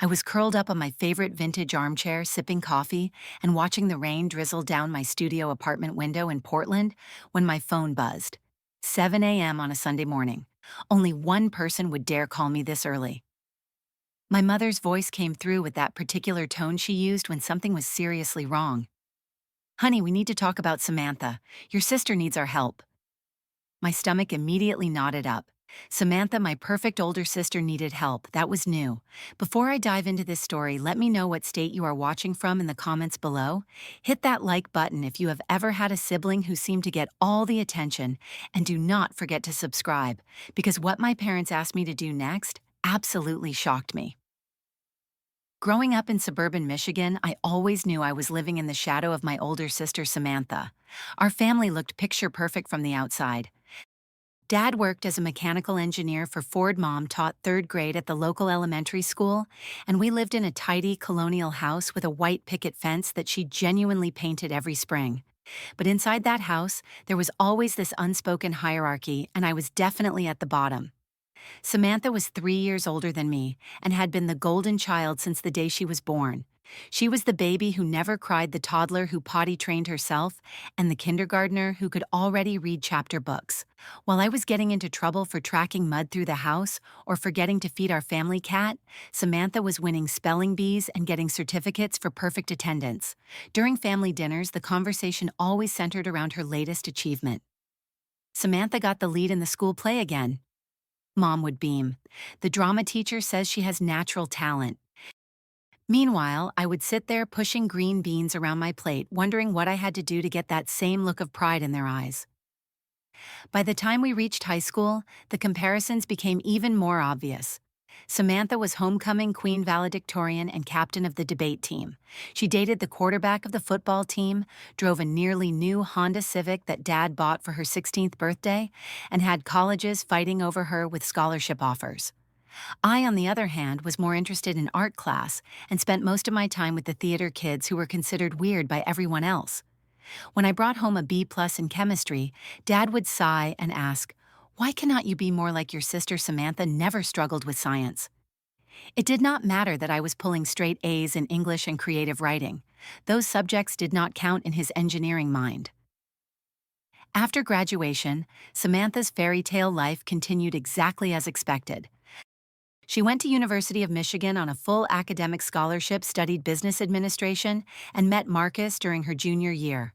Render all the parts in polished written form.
I was curled up on my favorite vintage armchair, sipping coffee and watching the rain drizzle down my studio apartment window in Portland when my phone buzzed. 7 a.m. on a Sunday morning. Only one person would dare call me this early. My mother's voice came through with that particular tone she used when something was seriously wrong. "Honey, we need to talk about Samantha. Your sister needs our help." My stomach immediately knotted up. Samantha, my perfect older sister, needed help. That was new. Before I dive into this story, let me know what state you are watching from in the comments below. Hit that like button if you have ever had a sibling who seemed to get all the attention, and do not forget to subscribe, because what my parents asked me to do next absolutely shocked me. Growing up in suburban Michigan, I always knew I was living in the shadow of my older sister Samantha. Our family looked picture perfect from the outside. Dad worked as a mechanical engineer for Ford. Mom taught third grade at the local elementary school, and we lived in a tidy colonial house with a white picket fence that she genuinely painted every spring. But inside that house, there was always this unspoken hierarchy, and I was definitely at the bottom. Samantha was 3 years older than me and had been the golden child since the day she was born. She was the baby who never cried, the toddler who potty trained herself, and the kindergartner who could already read chapter books. While I was getting into trouble for tracking mud through the house or forgetting to feed our family cat, Samantha was winning spelling bees and getting certificates for perfect attendance. During family dinners, the conversation always centered around her latest achievement. "Samantha got the lead in the school play again." Mom would beam. "The drama teacher says she has natural talent." Meanwhile, I would sit there pushing green beans around my plate, wondering what I had to do to get that same look of pride in their eyes. By the time we reached high school, the comparisons became even more obvious. Samantha was homecoming queen valedictorian and captain of the debate team. She dated the quarterback of the football team, drove a nearly new Honda Civic that Dad bought for her 16th birthday, and had colleges fighting over her with scholarship offers. I, on the other hand, was more interested in art class and spent most of my time with the theater kids who were considered weird by everyone else. When I brought home a B+ in chemistry, Dad would sigh and ask, "Why cannot you be more like your sister Samantha? Never struggled with science." It did not matter that I was pulling straight A's in English and creative writing. Those subjects did not count in his engineering mind. After graduation, Samantha's fairy tale life continued exactly as expected. She went to University of Michigan on a full academic scholarship, studied business administration, and met Marcus during her junior year.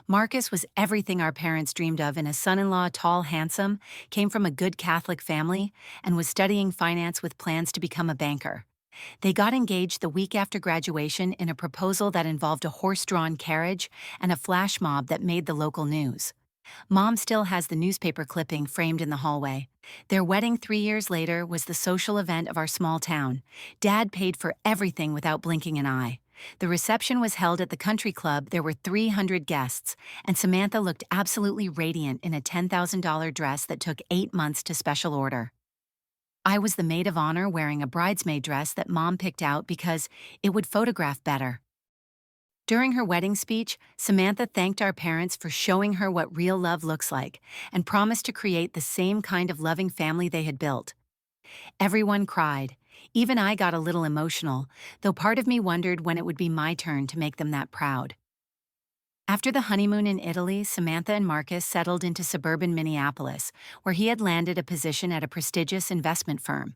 Marcus was everything our parents dreamed of in a son-in-law, tall, handsome, came from a good Catholic family, and was studying finance with plans to become a banker. They got engaged the week after graduation in a proposal that involved a horse-drawn carriage and a flash mob that made the local news. Mom still has the newspaper clipping framed in the hallway. Their wedding 3 years later was the social event of our small town. Dad paid for everything without blinking an eye. The reception was held at the country club. There were 300 guests, and Samantha looked absolutely radiant in a $10,000 dress that took 8 months to special order. I was the maid of honor wearing a bridesmaid dress that Mom picked out because it would photograph better. During her wedding speech, Samantha thanked our parents for showing her what real love looks like and promised to create the same kind of loving family they had built. Everyone cried. Even I got a little emotional, though part of me wondered when it would be my turn to make them that proud. After the honeymoon in Italy, Samantha and Marcus settled into suburban Minneapolis, where he had landed a position at a prestigious investment firm.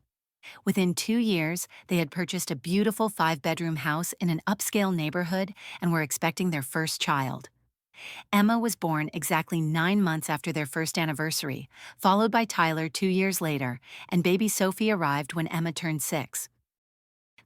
Within 2 years, they had purchased a beautiful 5-bedroom house in an upscale neighborhood and were expecting their first child. Emma was born exactly 9 months after their first anniversary, followed by Tyler 2 years later, and baby Sophie arrived when Emma turned 6.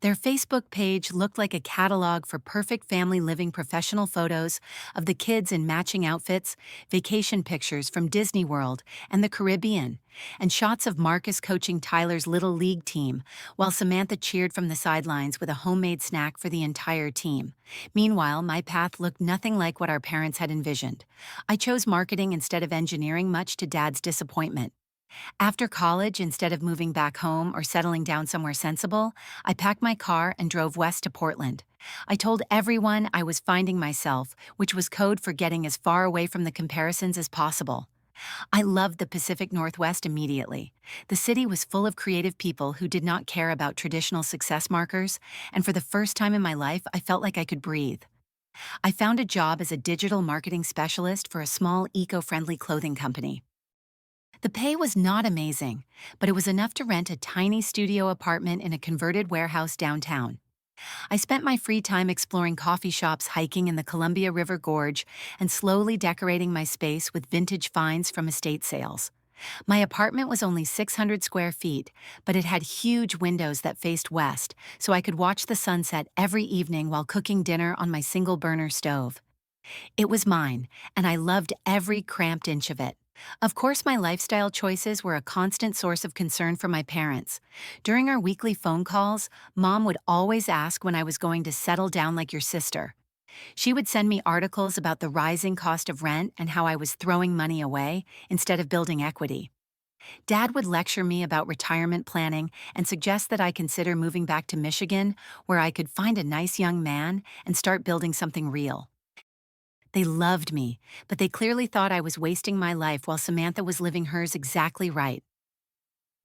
Their Facebook page looked like a catalog for perfect family living, professional photos of the kids in matching outfits, vacation pictures from Disney World and the Caribbean, and shots of Marcus coaching Tyler's little league team, while Samantha cheered from the sidelines with a homemade snack for the entire team. Meanwhile, my path looked nothing like what our parents had envisioned. I chose marketing instead of engineering, much to Dad's disappointment. After college, instead of moving back home or settling down somewhere sensible, I packed my car and drove west to Portland. I told everyone I was finding myself, which was code for getting as far away from the comparisons as possible. I loved the Pacific Northwest immediately. The city was full of creative people who did not care about traditional success markers, and for the first time in my life, I felt like I could breathe. I found a job as a digital marketing specialist for a small eco friendly clothing company. The pay was not amazing, but it was enough to rent a tiny studio apartment in a converted warehouse downtown. I spent my free time exploring coffee shops, hiking in the Columbia River Gorge, and slowly decorating my space with vintage finds from estate sales. My apartment was only 600 square feet, but it had huge windows that faced west, so I could watch the sunset every evening while cooking dinner on my single burner stove. It was mine, and I loved every cramped inch of it. Of course, my lifestyle choices were a constant source of concern for my parents. During our weekly phone calls, Mom would always ask when I was going to settle down like your sister. She would send me articles about the rising cost of rent and how I was throwing money away instead of building equity. Dad would lecture me about retirement planning and suggest that I consider moving back to Michigan, where I could find a nice young man and start building something real. They loved me, but they clearly thought I was wasting my life while Samantha was living hers exactly right.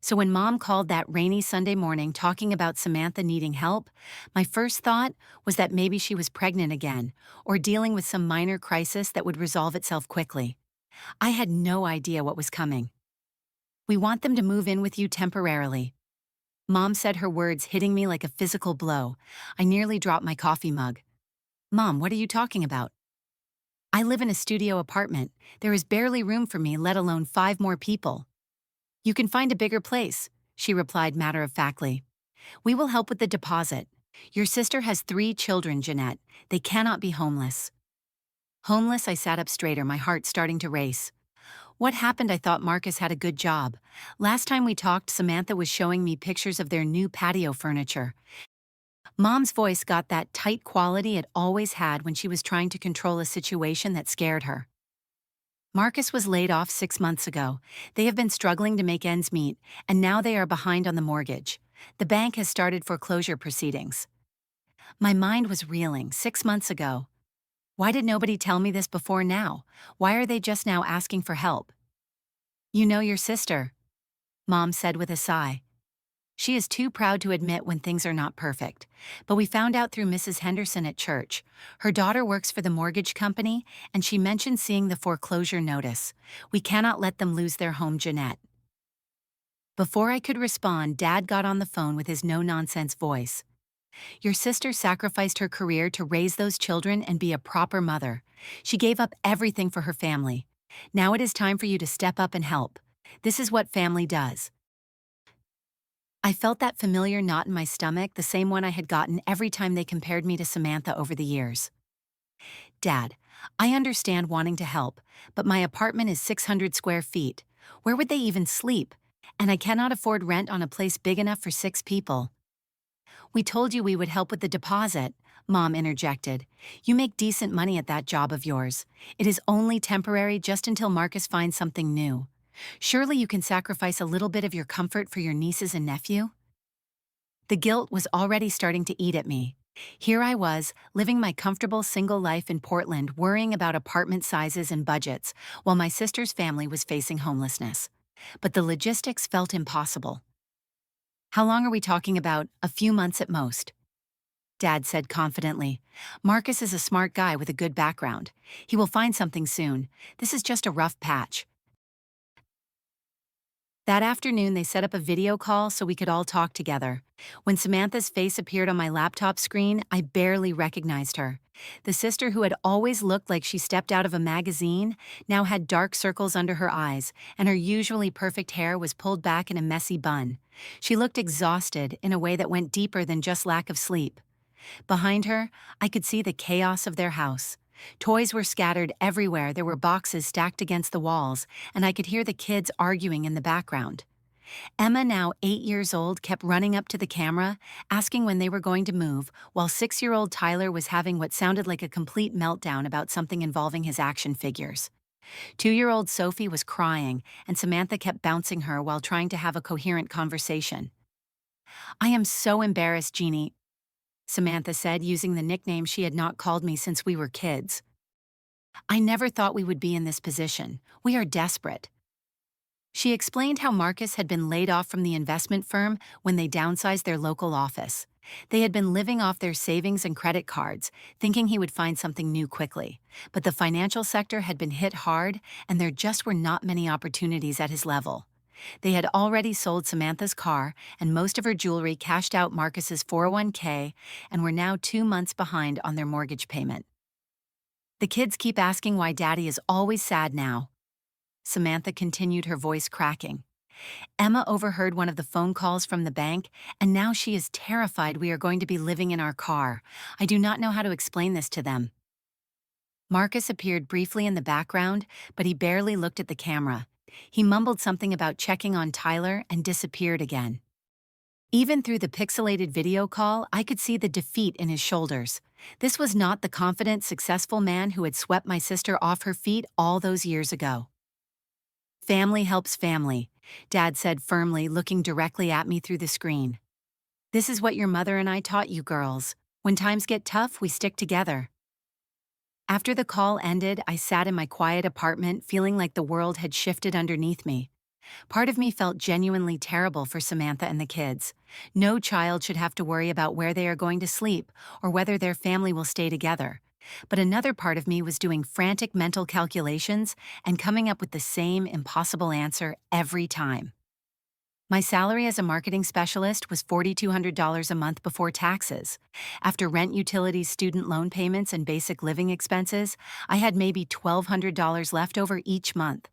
So when Mom called that rainy Sunday morning talking about Samantha needing help, my first thought was that maybe she was pregnant again or dealing with some minor crisis that would resolve itself quickly. I had no idea what was coming. "We want them to move in with you temporarily." Mom said, her words hitting me like a physical blow. I nearly dropped my coffee mug. "Mom, what are you talking about? I live in a studio apartment. There is barely room for me, let alone 5 more people." "You can find a bigger place," she replied matter-of-factly. "We will help with the deposit. Your sister has 3 children, Jeanette. They cannot be homeless." Homeless, I sat up straighter, my heart starting to race. What happened? I thought Marcus had a good job. Last time we talked, Samantha was showing me pictures of their new patio furniture. Mom's voice got that tight quality it always had when she was trying to control a situation that scared her. "Marcus was laid off 6 months ago. They have been struggling to make ends meet, and now they are behind on the mortgage. The bank has started foreclosure proceedings." My mind was reeling. 6 months ago. Why did nobody tell me this before now? Why are they just now asking for help? "You know your sister," Mom said with a sigh. "She is too proud to admit when things are not perfect. But we found out through Mrs. Henderson at church. Her daughter works for the mortgage company, and she mentioned seeing the foreclosure notice. We cannot let them lose their home, Jeanette." Before I could respond, Dad got on the phone with his no-nonsense voice. "Your sister sacrificed her career to raise those children and be a proper mother. She gave up everything for her family. Now it is time for you to step up and help. This is what family does." I felt that familiar knot in my stomach, the same one I had gotten every time they compared me to Samantha over the years. "Dad, I understand wanting to help, but my apartment is 600 square feet. Where would they even sleep? And I cannot afford rent on a place big enough for 6 people." "We told you we would help with the deposit," Mom interjected. "You make decent money at that job of yours. It is only temporary, just until Marcus finds something new. Surely you can sacrifice a little bit of your comfort for your nieces and nephew?" The guilt was already starting to eat at me. Here I was, living my comfortable single life in Portland, worrying about apartment sizes and budgets, while my sister's family was facing homelessness. But the logistics felt impossible. "How long are we talking about? A few months at most," Dad said confidently. "Marcus is a smart guy with a good background. He will find something soon. This is just a rough patch." That afternoon, they set up a video call so we could all talk together. When Samantha's face appeared on my laptop screen, I barely recognized her. The sister who had always looked like she stepped out of a magazine now had dark circles under her eyes, and her usually perfect hair was pulled back in a messy bun. She looked exhausted in a way that went deeper than just lack of sleep. Behind her, I could see the chaos of their house. Toys were scattered everywhere, there were boxes stacked against the walls, and I could hear the kids arguing in the background. Emma, now 8 years old, kept running up to the camera, asking when they were going to move, while 6-year-old Tyler was having what sounded like a complete meltdown about something involving his action figures. 2-year-old Sophie was crying, and Samantha kept bouncing her while trying to have a coherent conversation. "I am so embarrassed, Jeannie," Samantha said, using the nickname she had not called me since we were kids. I never thought we would be in this position. We are desperate. She explained how Marcus had been laid off from the investment firm when they downsized their local office. They had been living off their savings and credit cards, thinking he would find something new quickly. But the financial sector had been hit hard, and there just were not many opportunities at his level. They had already sold Samantha's car and most of her jewelry, cashed out Marcus's 401k, and were now 2 months behind on their mortgage payment. The kids keep asking why Daddy is always sad now. Samantha continued, her voice cracking. Emma overheard one of the phone calls from the bank, and now she is terrified we are going to be living in our car. I do not know how to explain this to them. Marcus appeared briefly in the background, but he barely looked at the camera. He mumbled something about checking on Tyler and disappeared again. Even through the pixelated video call, I could see the defeat in his shoulders. This was not the confident, successful man who had swept my sister off her feet all those years ago. Family helps family, Dad said firmly, looking directly at me through the screen. This is what your mother and I taught you girls. When times get tough, we stick together. After the call ended, I sat in my quiet apartment feeling like the world had shifted underneath me. Part of me felt genuinely terrible for Samantha and the kids. No child should have to worry about where they are going to sleep or whether their family will stay together. But another part of me was doing frantic mental calculations and coming up with the same impossible answer every time. My salary as a marketing specialist was $4,200 a month before taxes. After rent, utilities, student loan payments, and basic living expenses, I had maybe $1,200 left over each month.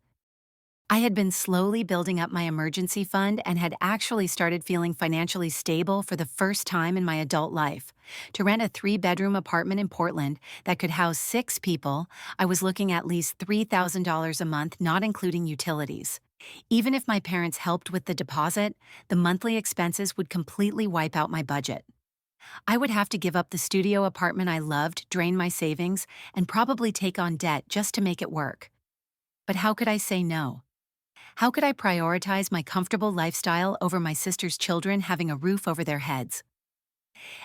I had been slowly building up my emergency fund and had actually started feeling financially stable for the first time in my adult life. To rent a 3-bedroom apartment in Portland that could house 6 people, I was looking at least $3,000 a month, not including utilities. Even if my parents helped with the deposit, the monthly expenses would completely wipe out my budget. I would have to give up the studio apartment I loved, drain my savings, and probably take on debt just to make it work. But how could I say no? How could I prioritize my comfortable lifestyle over my sister's children having a roof over their heads?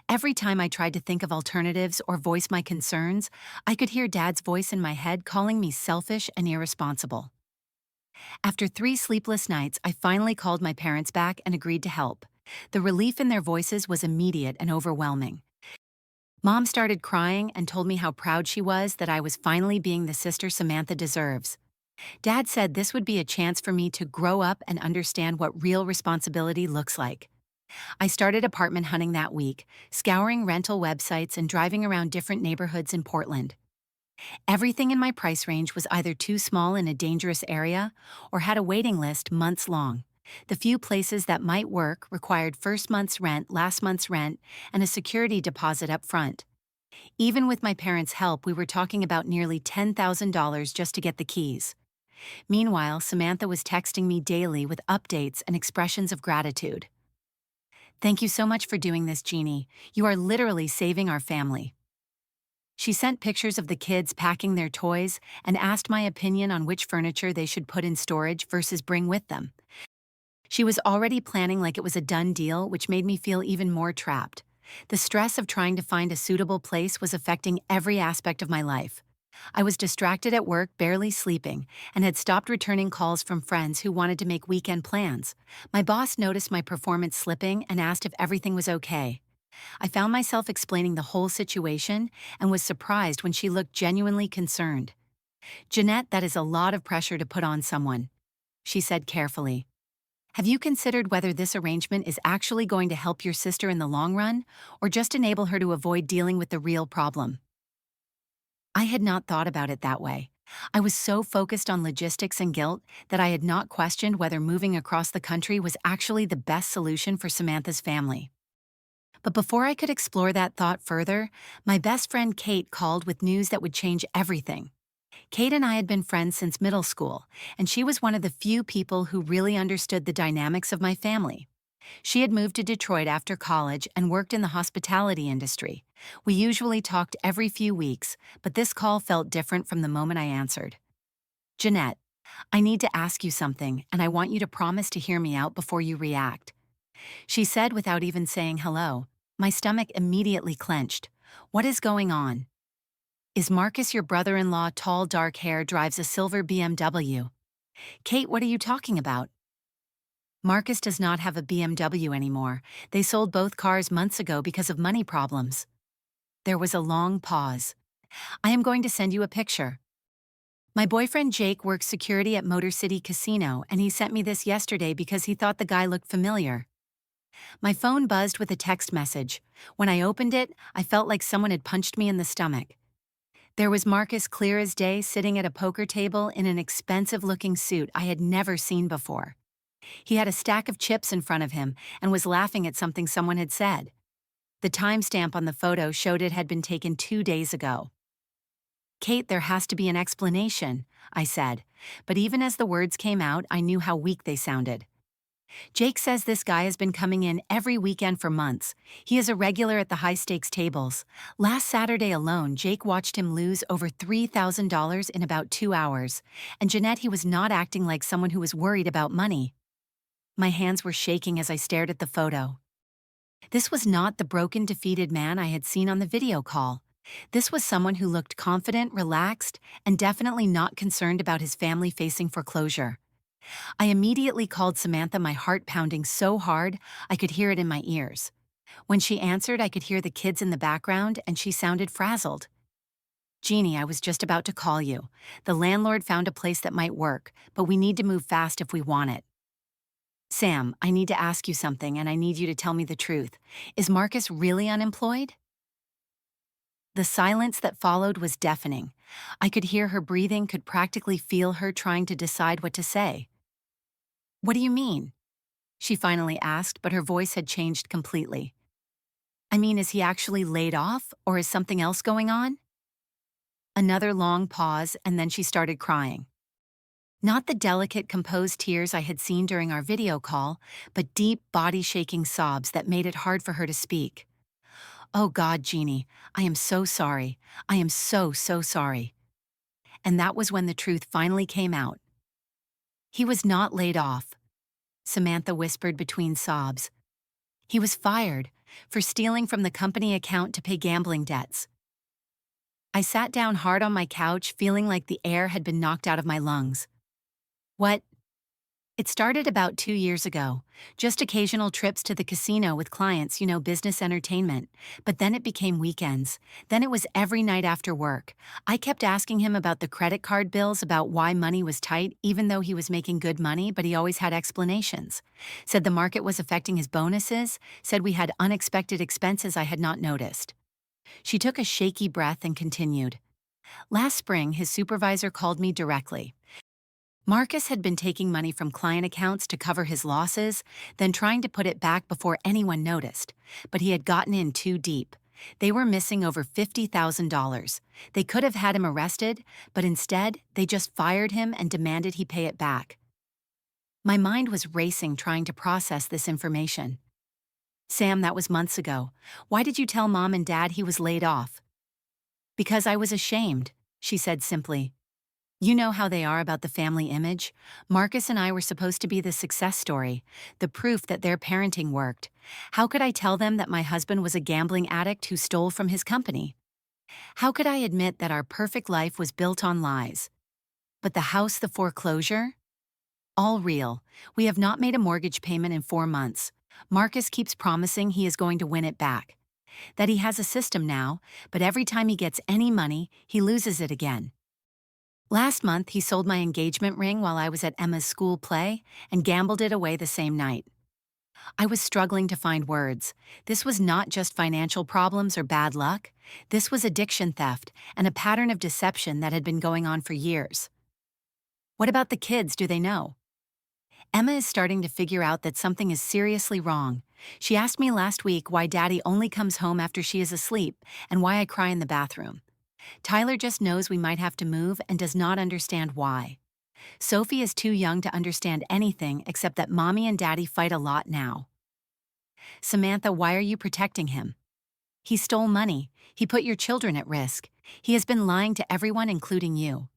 Every time I tried to think of alternatives or voice my concerns, I could hear Dad's voice in my head calling me selfish and irresponsible. After 3 sleepless nights, I finally called my parents back and agreed to help. The relief in their voices was immediate and overwhelming. Mom started crying and told me how proud she was that I was finally being the sister Samantha deserves. Dad said this would be a chance for me to grow up and understand what real responsibility looks like. I started apartment hunting that week, scouring rental websites and driving around different neighborhoods in Portland. Everything in my price range was either too small in a dangerous area or had a waiting list months long. The few places that might work required first month's rent, last month's rent, and a security deposit up front. Even with my parents' help, we were talking about nearly $10,000 just to get the keys. Meanwhile, Samantha was texting me daily with updates and expressions of gratitude. "Thank you so much for doing this, Jeannie. You are literally saving our family." She sent pictures of the kids packing their toys and asked my opinion on which furniture they should put in storage versus bring with them. She was already planning like it was a done deal, which made me feel even more trapped. The stress of trying to find a suitable place was affecting every aspect of my life. I was distracted at work, barely sleeping, and had stopped returning calls from friends who wanted to make weekend plans. My boss noticed my performance slipping and asked if everything was okay. I found myself explaining the whole situation and was surprised when she looked genuinely concerned. "Jeanette, that is a lot of pressure to put on someone," she said carefully. "Have you considered whether this arrangement is actually going to help your sister in the long run, or just enable her to avoid dealing with the real problem?" I had not thought about it that way. I was so focused on logistics and guilt that I had not questioned whether moving across the country was actually the best solution for Samantha's family. But before I could explore that thought further, my best friend Kate called with news that would change everything. Kate and I had been friends since middle school, and she was one of the few people who really understood the dynamics of my family. She had moved to Detroit after college and worked in the hospitality industry. We usually talked every few weeks, but this call felt different from the moment I answered. "Jeanette, I need to ask you something, and I want you to promise to hear me out before you react," she said without even saying hello. My stomach immediately clenched. "What is going on?" Is Marcus your brother-in-law, tall, dark hair, drives a silver BMW? Kate, what are you talking about? Marcus does not have a BMW anymore. They sold both cars months ago because of money problems. There was a long pause. I am going to send you a picture. My boyfriend Jake works security at Motor City Casino, and he sent me this yesterday because he thought the guy looked familiar. My phone buzzed with a text message. When I opened it, I felt like someone had punched me in the stomach. There was Marcus clear as day sitting at a poker table in an expensive-looking suit I had never seen before. He had a stack of chips in front of him and was laughing at something someone had said. The timestamp on the photo showed it had been taken 2 days ago. Kate, there has to be an explanation, I said, but even as the words came out, I knew how weak they sounded. Jake says this guy has been coming in every weekend for months. He is a regular at the high-stakes tables. Last Saturday alone, Jake watched him lose over $3,000 in about 2 hours. And Jeanette, he was not acting like someone who was worried about money. My hands were shaking as I stared at the photo. This was not the broken, defeated man I had seen on the video call. This was someone who looked confident, relaxed, and definitely not concerned about his family facing foreclosure. I immediately called Samantha, my heart pounding so hard I could hear it in my ears. When she answered, I could hear the kids in the background, and she sounded frazzled. Jeannie, I was just about to call you. The landlord found a place that might work, but we need to move fast if we want it. Sam, I need to ask you something, and I need you to tell me the truth. Is Marcus really unemployed? The silence that followed was deafening. I could hear her breathing, could practically feel her trying to decide what to say. What do you mean? She finally asked, but her voice had changed completely. I mean, is he actually laid off, or is something else going on? Another long pause, and then she started crying. Not the delicate, composed tears I had seen during our video call, but deep, body-shaking sobs that made it hard for her to speak. Oh God, Jeannie, I am so sorry. I am so sorry. And that was when the truth finally came out. He was not laid off, Samantha whispered between sobs. He was fired for stealing from the company account to pay gambling debts. I sat down hard on my couch, feeling like the air had been knocked out of my lungs. What? It started about 2 years ago. Just occasional trips to the casino with clients, business entertainment. But then it became weekends. Then it was every night after work. I kept asking him about the credit card bills, about why money was tight, even though he was making good money, but he always had explanations. Said the market was affecting his bonuses, said we had unexpected expenses I had not noticed. She took a shaky breath and continued. Last spring, his supervisor called me directly. Marcus had been taking money from client accounts to cover his losses, then trying to put it back before anyone noticed. But he had gotten in too deep. They were missing over $50,000. They could have had him arrested, but instead, they just fired him and demanded he pay it back. My mind was racing trying to process this information. Sam, that was months ago. Why did you tell Mom and Dad he was laid off? Because I was ashamed, she said simply. You know how they are about the family image. Marcus and I were supposed to be the success story, the proof that their parenting worked. How could I tell them that my husband was a gambling addict who stole from his company? How could I admit that our perfect life was built on lies? But the house, the foreclosure? All real. We have not made a mortgage payment in 4 months. Marcus keeps promising he is going to win it back. That he has a system now, but every time he gets any money, he loses it again. Last month, he sold my engagement ring while I was at Emma's school play and gambled it away the same night. I was struggling to find words. This was not just financial problems or bad luck. This was addiction theft and a pattern of deception that had been going on for years. What about the kids? Do they know? Emma is starting to figure out that something is seriously wrong. She asked me last week why Daddy only comes home after she is asleep and why I cry in the bathroom. Tyler just knows we might have to move and does not understand why. Sophie is too young to understand anything except that Mommy and Daddy fight a lot now. Samantha, why are you protecting him? He stole money. He put your children at risk. He has been lying to everyone, including you.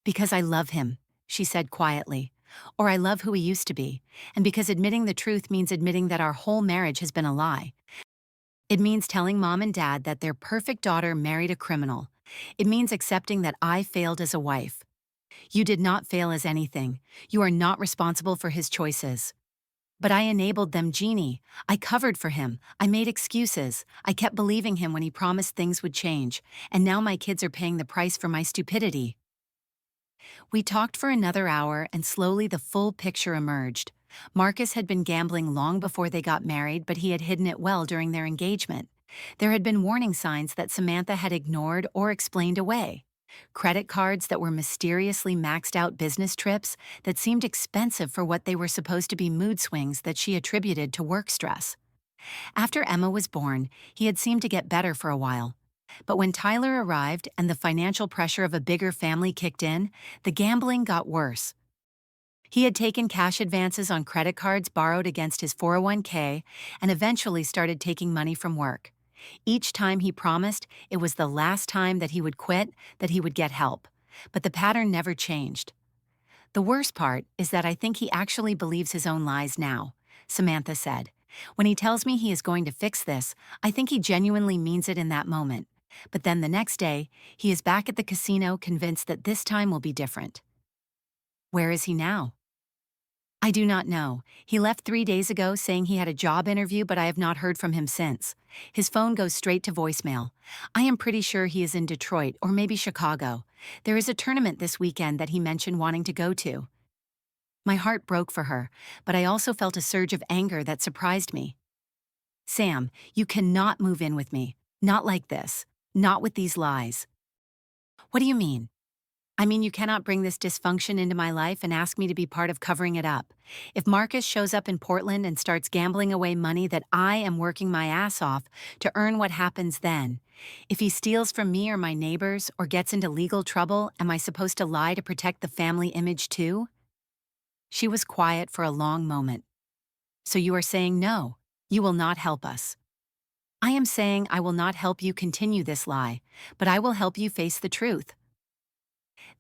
Because I love him, she said quietly. Or I love who he used to be. And because admitting the truth means admitting that our whole marriage has been a lie. It means telling Mom and Dad that their perfect daughter married a criminal, It means accepting that I failed as a wife. You did not fail as anything. You are not responsible for his choices. But I enabled them, Jeannie. I covered for him. I made excuses. I kept believing him when he promised things would change. And now my kids are paying the price for my stupidity. We talked for another hour, and slowly the full picture emerged. Marcus had been gambling long before they got married, but he had hidden it well during their engagement. There had been warning signs that Samantha had ignored or explained away. Credit cards that were mysteriously maxed out business trips that seemed expensive for what they were supposed to be mood swings that she attributed to work stress. After Emma was born, he had seemed to get better for a while. But when Tyler arrived and the financial pressure of a bigger family kicked in, the gambling got worse. He had taken cash advances on credit cards borrowed against his 401k and eventually started taking money from work. Each time he promised it was the last time that he would quit, that he would get help. But the pattern never changed. The worst part is that I think he actually believes his own lies now, Samantha said. When he tells me he is going to fix this, I think he genuinely means it in that moment. But then the next day, he is back at the casino convinced that this time will be different. Where is he now? I do not know. He left 3 days ago saying he had a job interview, but I have not heard from him since. His phone goes straight to voicemail. I am pretty sure he is in Detroit or maybe Chicago. There is a tournament this weekend that he mentioned wanting to go to. My heart broke for her, but I also felt a surge of anger that surprised me. Sam, you cannot move in with me. Not like this. Not with these lies. What do you mean? I mean, you cannot bring this dysfunction into my life and ask me to be part of covering it up. If Marcus shows up in Portland and starts gambling away money that I am working my ass off to earn, what happens then? If he steals from me or my neighbors or gets into legal trouble, am I supposed to lie to protect the family image too? She was quiet for a long moment. So you are saying no, you will not help us. I am saying I will not help you continue this lie, but I will help you face the truth.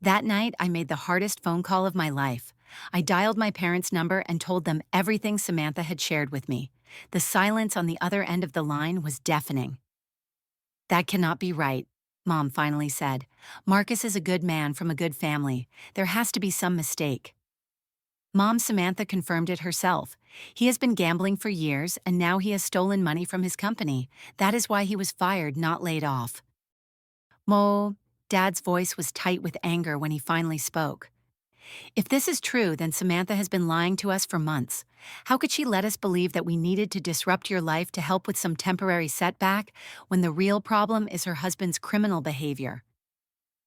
That night, I made the hardest phone call of my life. I dialed my parents' number and told them everything Samantha had shared with me. The silence on the other end of the line was deafening. That cannot be right, Mom finally said. Marcus is a good man from a good family. There has to be some mistake. Mom Samantha confirmed it herself. He has been gambling for years, and now he has stolen money from his company. That is why he was fired, not laid off. Mo, Dad's voice was tight with anger when he finally spoke. If this is true, then Samantha has been lying to us for months. How could she let us believe that we needed to disrupt your life to help with some temporary setback when the real problem is her husband's criminal behavior?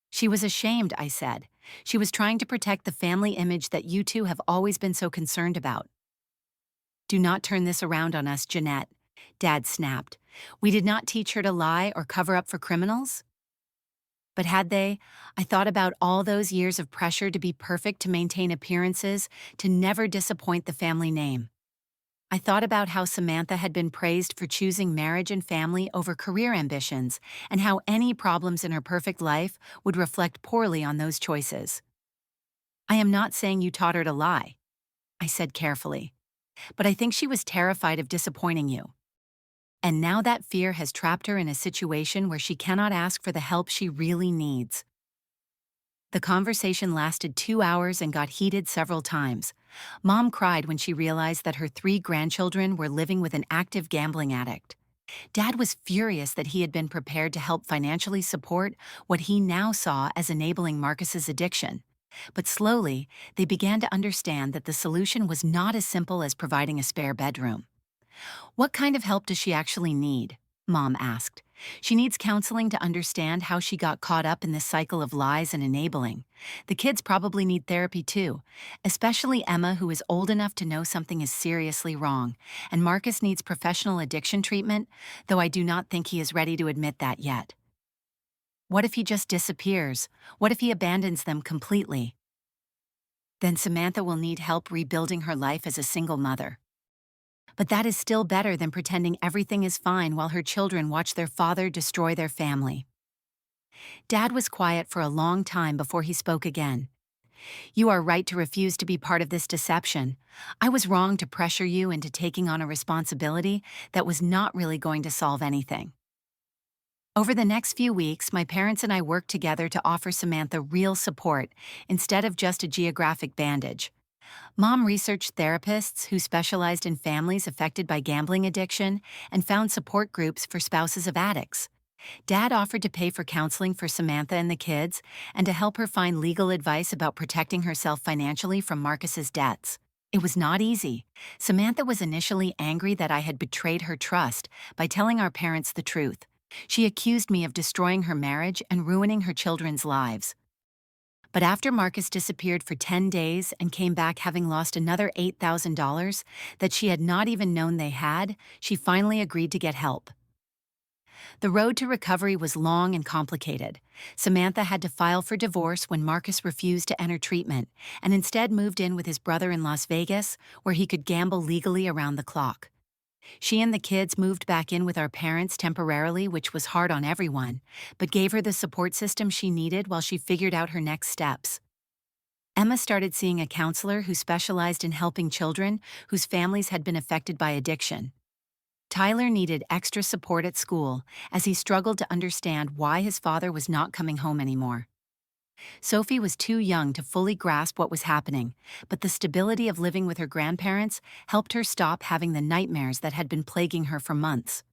She was ashamed, I said. She was trying to protect the family image that you two have always been so concerned about. Do not turn this around on us, Jeanette, Dad snapped. We did not teach her to lie or cover up for criminals. But had they, I thought about all those years of pressure to be perfect, to maintain appearances, to never disappoint the family name. I thought about how Samantha had been praised for choosing marriage and family over career ambitions, and how any problems in her perfect life would reflect poorly on those choices. I am not saying you taught her to lie, I said carefully, but I think she was terrified of disappointing you. And now that fear has trapped her in a situation where she cannot ask for the help she really needs. The conversation lasted 2 hours and got heated several times. Mom cried when she realized that her 3 grandchildren were living with an active gambling addict. Dad was furious that he had been prepared to help financially support what he now saw as enabling Marcus's addiction. But slowly, they began to understand that the solution was not as simple as providing a spare bedroom. What kind of help does she actually need? Mom asked. She needs counseling to understand how she got caught up in this cycle of lies and enabling. The kids probably need therapy too, especially Emma, who is old enough to know something is seriously wrong. And Marcus needs professional addiction treatment, though I do not think he is ready to admit that yet. What if he just disappears? What if he abandons them completely? Then Samantha will need help rebuilding her life as a single mother. But that is still better than pretending everything is fine while her children watch their father destroy their family. Dad was quiet for a long time before he spoke again. You are right to refuse to be part of this deception. I was wrong to pressure you into taking on a responsibility that was not really going to solve anything. Over the next few weeks, my parents and I worked together to offer Samantha real support instead of just a geographic bandage. Mom researched therapists who specialized in families affected by gambling addiction and found support groups for spouses of addicts. Dad offered to pay for counseling for Samantha and the kids and to help her find legal advice about protecting herself financially from Marcus's debts. It was not easy. Samantha was initially angry that I had betrayed her trust by telling our parents the truth. She accused me of destroying her marriage and ruining her children's lives. But after Marcus disappeared for 10 days and came back having lost another $8,000 that she had not even known they had, she finally agreed to get help. The road to recovery was long and complicated. Samantha had to file for divorce when Marcus refused to enter treatment and instead moved in with his brother in Las Vegas, where he could gamble legally around the clock. She and the kids moved back in with our parents temporarily, which was hard on everyone, but gave her the support system she needed while she figured out her next steps. Emma started seeing a counselor who specialized in helping children whose families had been affected by addiction. Tyler needed extra support at school as he struggled to understand why his father was not coming home anymore. Sophie was too young to fully grasp what was happening, but the stability of living with her grandparents helped her stop having the nightmares that had been plaguing her for months.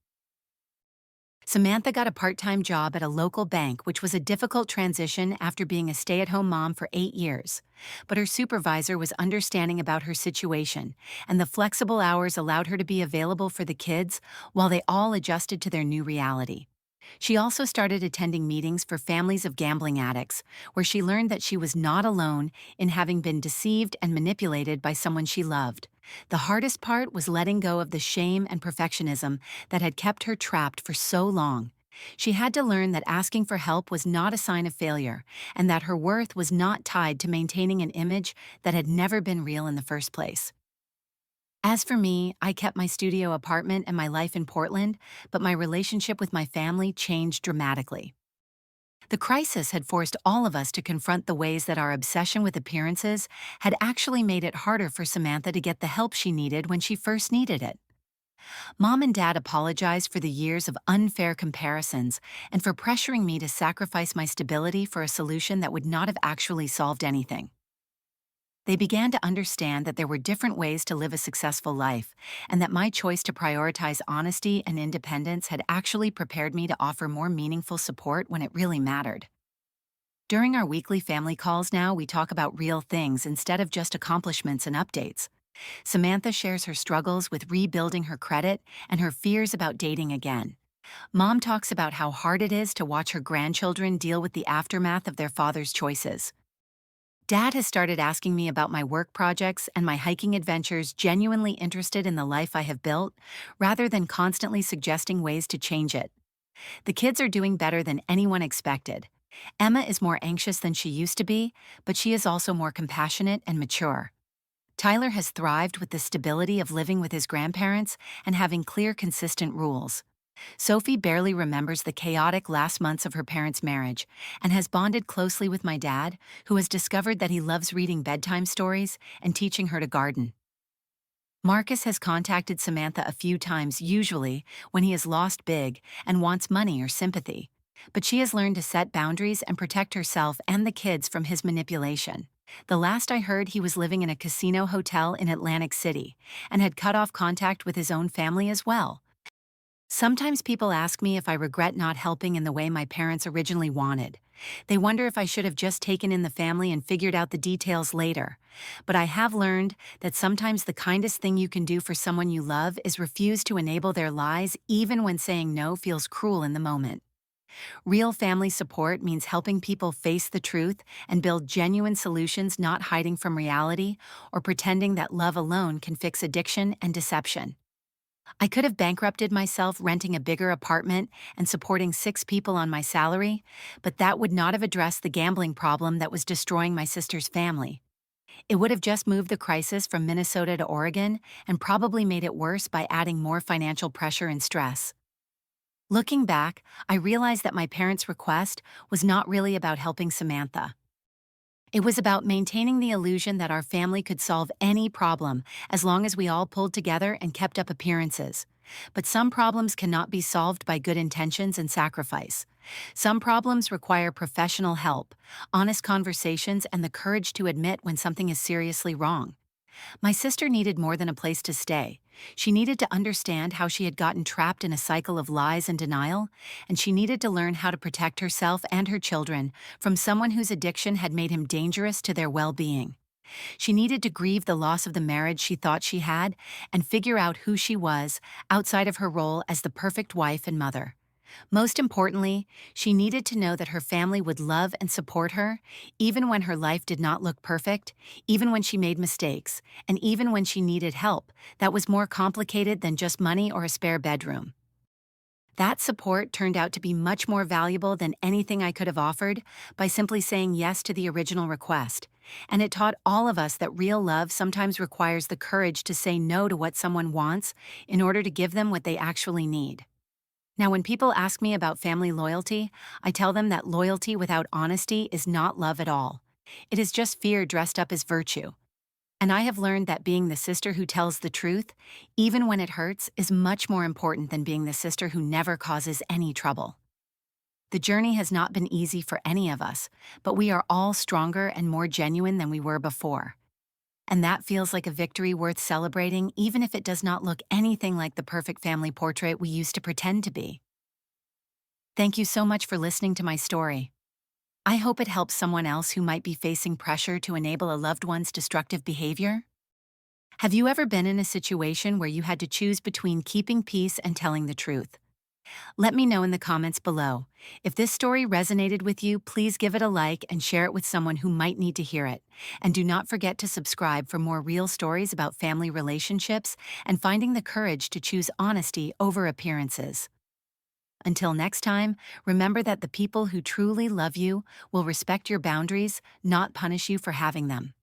Samantha got a part-time job at a local bank, which was a difficult transition after being a stay-at-home mom for 8 years. But her supervisor was understanding about her situation, and the flexible hours allowed her to be available for the kids while they all adjusted to their new reality. She also started attending meetings for families of gambling addicts, where she learned that she was not alone in having been deceived and manipulated by someone she loved. The hardest part was letting go of the shame and perfectionism that had kept her trapped for so long. She had to learn that asking for help was not a sign of failure, and that her worth was not tied to maintaining an image that had never been real in the first place. As for me, I kept my studio apartment and my life in Portland, but my relationship with my family changed dramatically. The crisis had forced all of us to confront the ways that our obsession with appearances had actually made it harder for Samantha to get the help she needed when she first needed it. Mom and Dad apologized for the years of unfair comparisons and for pressuring me to sacrifice my stability for a solution that would not have actually solved anything. They began to understand that there were different ways to live a successful life, and that my choice to prioritize honesty and independence had actually prepared me to offer more meaningful support when it really mattered. During our weekly family calls now, we talk about real things instead of just accomplishments and updates. Samantha shares her struggles with rebuilding her credit and her fears about dating again. Mom talks about how hard it is to watch her grandchildren deal with the aftermath of their father's choices. Dad has started asking me about my work projects and my hiking adventures, genuinely interested in the life I have built, rather than constantly suggesting ways to change it. The kids are doing better than anyone expected. Emma is more anxious than she used to be, but she is also more compassionate and mature. Tyler has thrived with the stability of living with his grandparents and having clear, consistent rules. Sophie barely remembers the chaotic last months of her parents' marriage and has bonded closely with my dad, who has discovered that he loves reading bedtime stories and teaching her to garden. Marcus has contacted Samantha a few times, usually when he has lost big and wants money or sympathy, but she has learned to set boundaries and protect herself and the kids from his manipulation. The last I heard, he was living in a casino hotel in Atlantic City and had cut off contact with his own family as well. Sometimes people ask me if I regret not helping in the way my parents originally wanted. They wonder if I should have just taken in the family and figured out the details later. But I have learned that sometimes the kindest thing you can do for someone you love is refuse to enable their lies, even when saying no feels cruel in the moment. Real family support means helping people face the truth and build genuine solutions, not hiding from reality or pretending that love alone can fix addiction and deception. I could have bankrupted myself renting a bigger apartment and supporting 6 people on my salary, but that would not have addressed the gambling problem that was destroying my sister's family. It would have just moved the crisis from Minnesota to Oregon and probably made it worse by adding more financial pressure and stress. Looking back, I realized that my parents' request was not really about helping Samantha. It was about maintaining the illusion that our family could solve any problem as long as we all pulled together and kept up appearances. But some problems cannot be solved by good intentions and sacrifice. Some problems require professional help, honest conversations, and the courage to admit when something is seriously wrong. My sister needed more than a place to stay. She needed to understand how she had gotten trapped in a cycle of lies and denial, and she needed to learn how to protect herself and her children from someone whose addiction had made him dangerous to their well-being. She needed to grieve the loss of the marriage she thought she had and figure out who she was outside of her role as the perfect wife and mother. Most importantly, she needed to know that her family would love and support her, even when her life did not look perfect, even when she made mistakes, and even when she needed help that was more complicated than just money or a spare bedroom. That support turned out to be much more valuable than anything I could have offered by simply saying yes to the original request. And it taught all of us that real love sometimes requires the courage to say no to what someone wants in order to give them what they actually need. Now, when people ask me about family loyalty, I tell them that loyalty without honesty is not love at all. It is just fear dressed up as virtue. And I have learned that being the sister who tells the truth, even when it hurts, is much more important than being the sister who never causes any trouble. The journey has not been easy for any of us, but we are all stronger and more genuine than we were before. And that feels like a victory worth celebrating, even if it does not look anything like the perfect family portrait we used to pretend to be. Thank you so much for listening to my story. I hope it helps someone else who might be facing pressure to enable a loved one's destructive behavior. Have you ever been in a situation where you had to choose between keeping peace and telling the truth? Let me know in the comments below. If this story resonated with you, please give it a like and share it with someone who might need to hear it. And do not forget to subscribe for more real stories about family relationships and finding the courage to choose honesty over appearances. Until next time, remember that the people who truly love you will respect your boundaries, not punish you for having them.